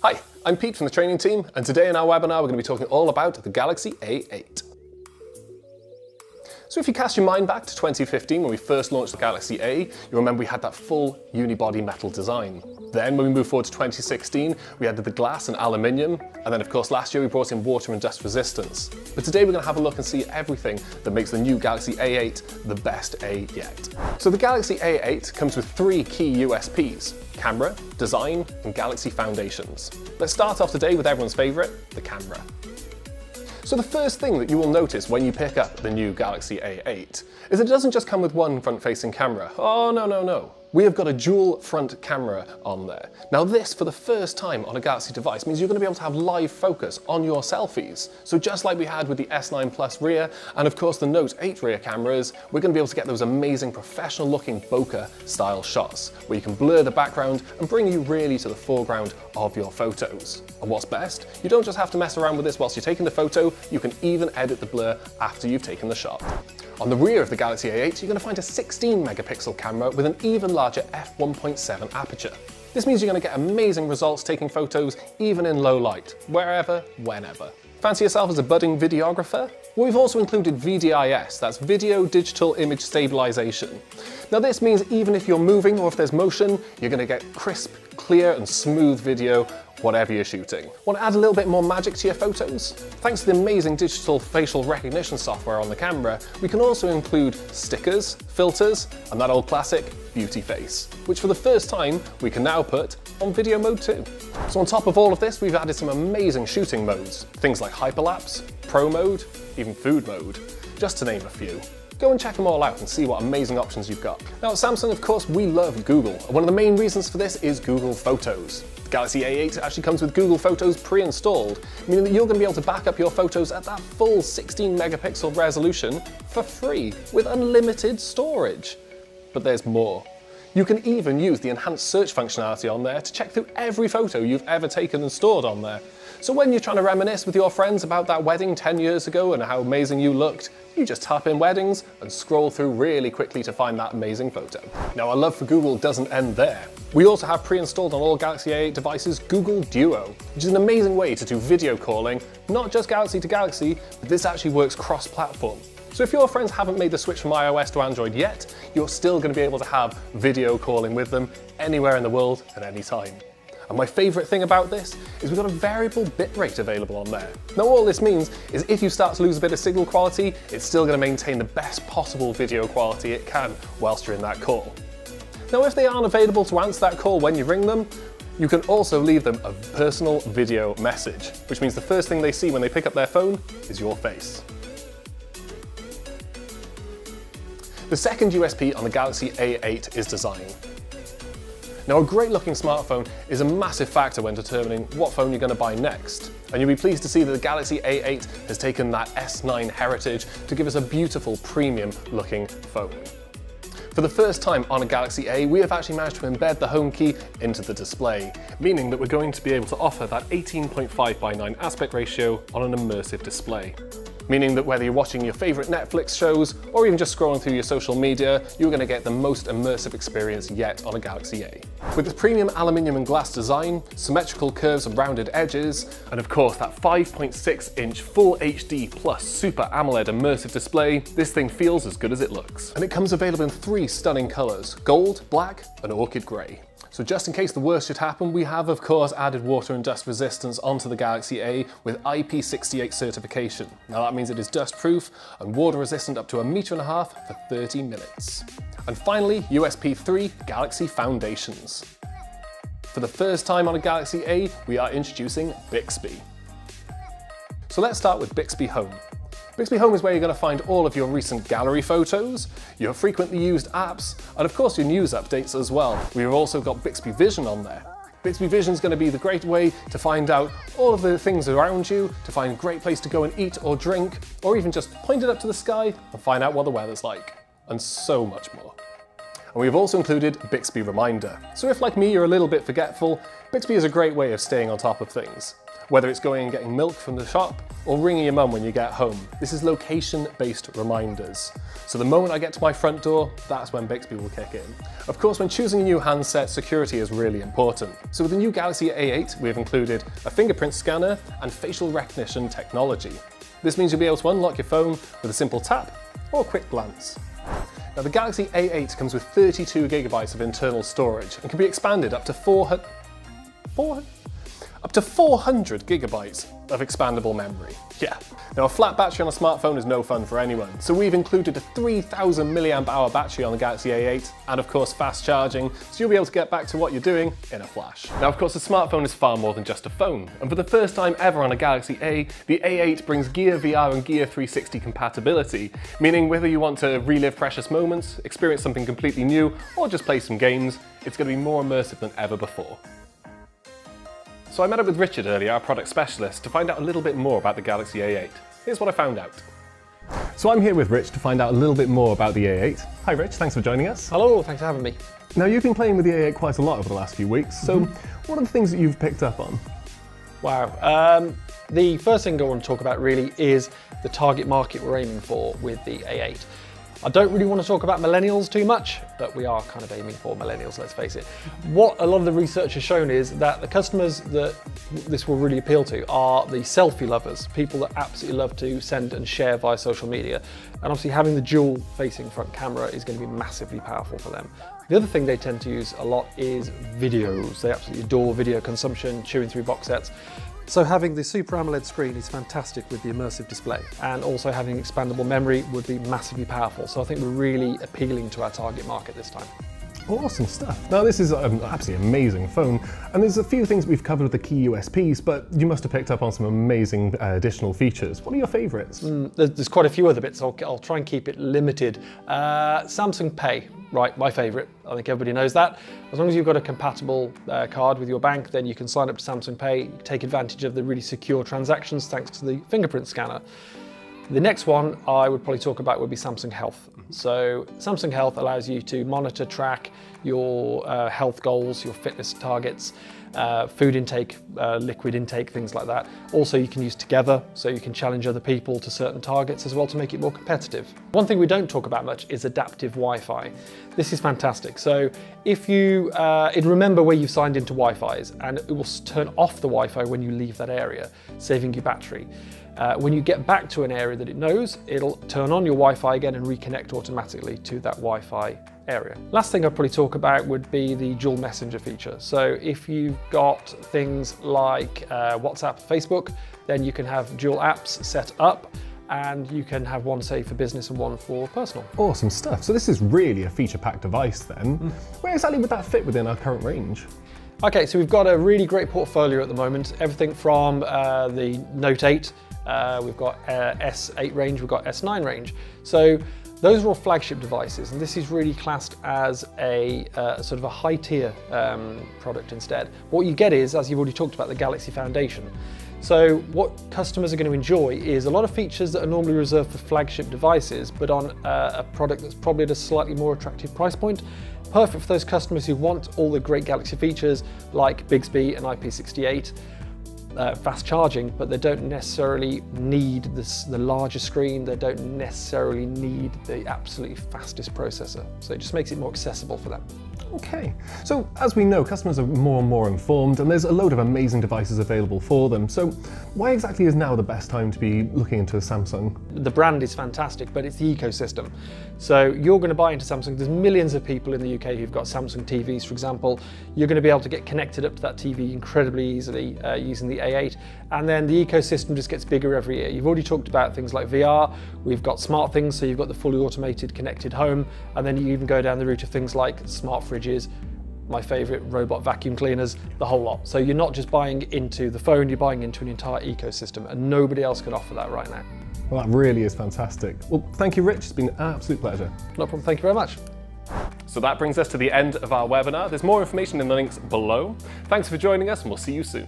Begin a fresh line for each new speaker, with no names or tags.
Hi, I'm Pete from the training team, and today in our webinar we're going to be talking all about the Galaxy A8. So if you cast your mind back to 2015 when we first launched the Galaxy A, you'll remember we had that full unibody metal design. Then when we moved forward to 2016, we added the glass and aluminium, and then of course last year we brought in water and dust resistance. But today we're going to have a look and see everything that makes the new Galaxy A8 the best A yet. So the Galaxy A8 comes with three key USPs: camera, design, and Galaxy foundations. Let's start off today with everyone's favourite, the camera. So the first thing that you will notice when you pick up the new Galaxy A8 is it doesn't just come with one front-facing camera. Oh, no. We have got a dual front camera on there. Now this, for the first time on a Galaxy device, means you're going to be able to have live focus on your selfies. So just like we had with the S9 Plus rear, and of course the Note 8 rear cameras, we're going to be able to get those amazing professional looking bokeh style shots, where you can blur the background and bring you really to the foreground of your photos. And what's best, you don't just have to mess around with this whilst you're taking the photo, you can even edit the blur after you've taken the shot. On the rear of the Galaxy A8, you're going to find a 16 megapixel camera with an even larger f1.7 aperture. This means you're going to get amazing results taking photos even in low light, wherever, whenever. Fancy yourself as a budding videographer? Well, we've also included VDIS, that's Video Digital Image Stabilization. Now this means even if you're moving or if there's motion, you're going to get crisp, clear and smooth video whatever you're shooting. Want to add a little bit more magic to your photos? Thanks to the amazing digital facial recognition software on the camera, we can also include stickers, filters, and that old classic, beauty face, which for the first time we can now put on video mode too. So on top of all of this, we've added some amazing shooting modes, things like hyperlapse, pro mode, even food mode, just to name a few. Go and check them all out and see what amazing options you've got. Now at Samsung, of course, we love Google. And one of the main reasons for this is Google Photos. The Galaxy A8 actually comes with Google Photos pre-installed, meaning that you're going to be able to back up your photos at that full 16 megapixel resolution for free with unlimited storage. But there's more. You can even use the enhanced search functionality on there to check through every photo you've ever taken and stored on there. So when you're trying to reminisce with your friends about that wedding 10 years ago and how amazing you looked, you just tap in weddings and scroll through really quickly to find that amazing photo. Now our love for Google doesn't end there. We also have pre-installed on all Galaxy A8 devices Google Duo, which is an amazing way to do video calling, not just Galaxy to Galaxy, but this actually works cross-platform. So if your friends haven't made the switch from iOS to Android yet, you're still going to be able to have video calling with them anywhere in the world at any time. And my favourite thing about this is we've got a variable bitrate available on there. Now all this means is if you start to lose a bit of signal quality, it's still going to maintain the best possible video quality it can whilst you're in that call. Now if they aren't available to answer that call when you ring them, you can also leave them a personal video message, which means the first thing they see when they pick up their phone is your face. The second USP on the Galaxy A8 is design. Now a great looking smartphone is a massive factor when determining what phone you're going to buy next. And you'll be pleased to see that the Galaxy A8 has taken that S9 heritage to give us a beautiful premium looking phone. For the first time on a Galaxy A, we have actually managed to embed the home key into the display, meaning that we're going to be able to offer that 18.5:9 aspect ratio on an immersive display. Meaning that whether you're watching your favourite Netflix shows or even just scrolling through your social media, you're going to get the most immersive experience yet on a Galaxy A. With its premium aluminium and glass design, symmetrical curves and rounded edges, and of course that 5.6-inch Full HD Plus Super AMOLED immersive display, this thing feels as good as it looks. And it comes available in three stunning colours: gold, black and orchid grey. So just in case the worst should happen, we have of course added water and dust resistance onto the Galaxy A with IP68 certification. Now that means it is dust proof and water resistant up to 1.5 meters for 30 minutes. And finally, USP 3, Galaxy Foundations. For the first time on a Galaxy A, we are introducing Bixby. So let's start with Bixby Home. Bixby Home is where you're going to find all of your recent gallery photos, your frequently used apps, and of course your news updates as well. We've also got Bixby Vision on there. Bixby Vision is going to be the great way to find out all of the things around you, to find a great place to go and eat or drink, or even just point it up to the sky and find out what the weather's like, and so much more. And we've also included Bixby Reminder. So if, like me, you're a little bit forgetful, Bixby is a great way of staying on top of things. Whether it's going and getting milk from the shop or ringing your mum when you get home, this is location-based reminders. So the moment I get to my front door, that's when Bixby will kick in. Of course, when choosing a new handset, security is really important. So with the new Galaxy A8, we've included a fingerprint scanner and facial recognition technology. This means you'll be able to unlock your phone with a simple tap or a quick glance. Now the Galaxy A8 comes with 32 gigabytes of internal storage and can be expanded up to 400 gigabytes of expandable memory. Yeah. Now a flat battery on a smartphone is no fun for anyone, so we've included a 3000 mAh battery on the Galaxy A8 and of course fast charging, so you'll be able to get back to what you're doing in a flash. Now of course a smartphone is far more than just a phone, and for the first time ever on a Galaxy A, the A8 brings Gear VR and Gear 360 compatibility, meaning whether you want to relive precious moments, experience something completely new, or just play some games, it's going to be more immersive than ever before. So I met up with Richard earlier, our product specialist, to find out a little bit more about the Galaxy A8. Here's what I found out. So I'm here with Rich to find out a little bit more about the A8. Hi Rich, thanks for joining us.
Hello, thanks for having me.
Now you've been playing with the A8 quite a lot over the last few weeks, so what are the things that you've picked up on?
Wow, the first thing I want to talk about really is the target market we're aiming for with the A8. I don't really want to talk about millennials too much, but we are kind of aiming for millennials, let's face it. What a lot of the research has shown is that the customers that this will really appeal to are the selfie lovers, people that absolutely love to send and share via social media. And obviously having the dual facing front camera is going to be massively powerful for them. The other thing they tend to use a lot is videos. They absolutely adore video consumption, chewing through box sets. So having the Super AMOLED screen is fantastic with the immersive display, and also having expandable memory would be massively powerful. So I think we're really appealing to our target market this time.
Awesome stuff. Now this is an absolutely amazing phone, and there's a few things we've covered with the key USPs, but you must have picked up on some amazing additional features. What are your favourites?
There's quite a few other bits, so I'll try and keep it limited. Samsung Pay, right, my favourite. I think everybody knows that. As long as you've got a compatible card with your bank, then you can sign up to Samsung Pay, take advantage of the really secure transactions thanks to the fingerprint scanner. The next one I would probably talk about would be Samsung Health. So Samsung Health allows you to monitor, track your health goals, your fitness targets, food intake, liquid intake, things like that. Also you can use Together, so you can challenge other people to certain targets as well to make it more competitive. One thing we don't talk about much is adaptive Wi-Fi. This is fantastic. So if you remember where you've signed into Wi-Fi's, and it will turn off the Wi-Fi when you leave that area, saving you battery. When you get back to an area that it knows, it'll turn on your Wi-Fi again and reconnect automatically to that Wi-Fi area. Last thing I'd probably talk about would be the dual messenger feature. So if you've got things like WhatsApp, Facebook, then you can have dual apps set up, and you can have one, say, for business and one for personal.
Awesome stuff. So this is really a feature-packed device then. Where exactly would that fit within our current range?
Okay, so we've got a really great portfolio at the moment. Everything from the Note 8, we've got S8 range, we've got S9 range. So those are all flagship devices, and this is really classed as a sort of a high tier product instead. What you get is, as you've already talked about, the Galaxy Foundation. So what customers are going to enjoy is a lot of features that are normally reserved for flagship devices, but on a product that's probably at a slightly more attractive price point. Perfect for those customers who want all the great Galaxy features like Bixby and IP68, fast charging, but they don't necessarily need the larger screen, they don't necessarily need the absolutely fastest processor. So it just makes it more accessible for them.
Okay, so as we know, customers are more and more informed, and there's a load of amazing devices available for them. So why exactly is now the best time to be looking into Samsung?
The brand is fantastic, but it's the ecosystem. So you're going to buy into Samsung. There's millions of people in the UK who've got Samsung TVs, for example. You're going to be able to get connected up to that TV incredibly easily using the A8. And then the ecosystem just gets bigger every year. You've already talked about things like VR. We've got smart things, so you've got the fully automated connected home. And then you even go down the route of things like smart fridges, my favorite, robot vacuum cleaners, the whole lot. So you're not just buying into the phone, you're buying into an entire ecosystem, and nobody else can offer that right now.
Well, that really is fantastic. Well, thank you, Rich. It's been an absolute pleasure.
No problem. Thank you very much.
So that brings us to the end of our webinar. There's more information in the links below. Thanks for joining us, and we'll see you soon.